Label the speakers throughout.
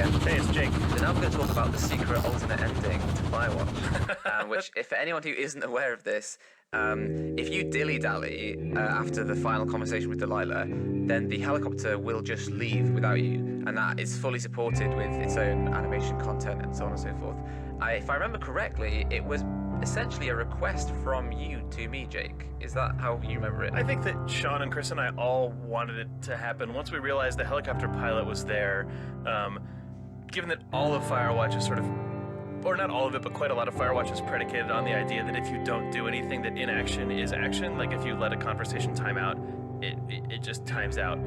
Speaker 1: again.
Speaker 2: Hey, it's Jake.
Speaker 1: So now we're going to talk about the secret alternate ending to Firewatch, which, if for anyone who isn't aware of this, if you dilly-dally after the final conversation with Delilah, then the helicopter will just leave without you, and that is fully supported with its own animation content and so on and so forth. If I remember correctly, it was essentially a request from you to me, Jake. Is that how you remember it?
Speaker 2: I think that Sean and Chris and I all wanted it to happen. Once we realized the helicopter pilot was there, given that all of Firewatch is sort of, or not all of it, but quite a lot of Firewatch is predicated on the idea that if you don't do anything, that inaction is action. Like if you let a conversation time out, it just times out.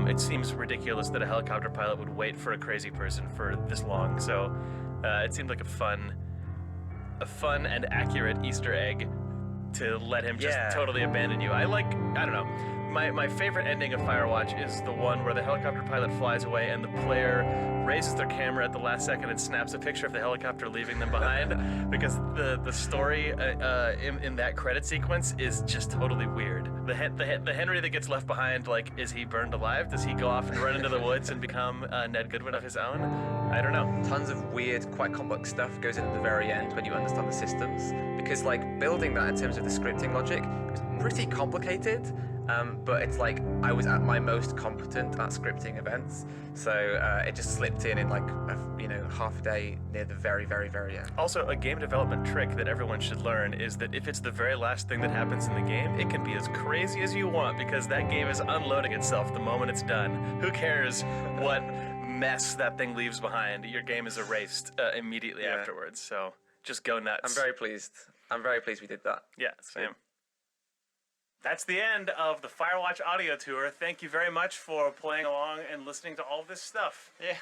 Speaker 2: It seems ridiculous that a helicopter pilot would wait for a crazy person for this long. So it seemed like a fun and accurate Easter egg to let him just totally abandon you. I don't know. My favorite ending of Firewatch is the one where the helicopter pilot flies away and the player raises their camera at the last second and snaps a picture of the helicopter leaving them behind, because the story in that credit sequence is just totally weird. The Henry that gets left behind, like, is he burned alive? Does he go off and run into the woods and become Ned Goodwin of his own? I don't know.
Speaker 1: Tons of weird, quite complex stuff goes in at the very end when you understand the systems, because like building that in terms of the scripting logic was pretty complicated. But it's like I was at my most competent at scripting events, so it just slipped in like half a day near the very, very, very end.
Speaker 2: Also, a game development trick that everyone should learn is that if it's the very last thing that happens in the game, it can be as crazy as you want, because that game is unloading itself the moment it's done. Who cares what mess that thing leaves behind? Your game is erased immediately afterwards, so just go nuts.
Speaker 1: I'm very pleased. I'm very pleased we did that.
Speaker 2: Yeah, same. That's the end of the Firewatch audio tour. Thank you very much for playing along and listening to all of this stuff.
Speaker 3: Yeah.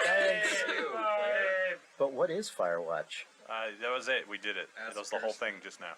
Speaker 4: Thank you.
Speaker 3: But what is Firewatch?
Speaker 4: That was it. We did it. That was the whole thing just now.